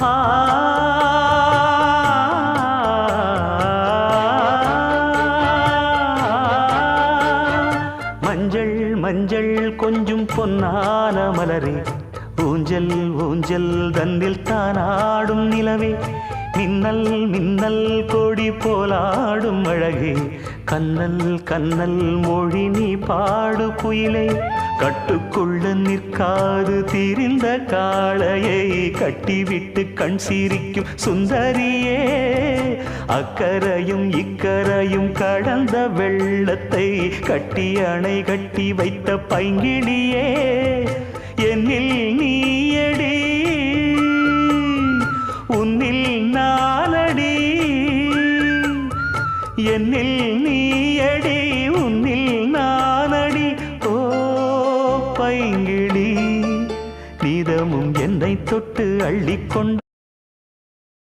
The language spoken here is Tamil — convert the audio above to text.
ஆ மஞ்சள் மஞ்சள் கொஞ்சம் பொன்னான மலரே, ஊஞ்சல் ஊஞ்சல் தன்னில் தானாடும் நிலவே, மின்னல் மின்னல் கொடி போலாடும் அழகே, கண்ணல் கண்ணல் மொழி நீ பாடு குயிலே, கட்டுக்குள்ள நிற்காது திரிந்த காளையை கட்டிவிட்டு கண் சிரிக்கும் சுந்தரியே, அக்கரையும் இக்கரையும் கடந்த வெள்ளத்தை கட்டி அணை கட்டி வைத்த பைங்கிளியே, என்னில் நீயடி உன்னில் நானடி, என்னில் நீயடி உன்னில் நானடி. ஓ பைங்கிளி, நீதமும் என்னை தொட்டு அள்ளிக்கொண்டு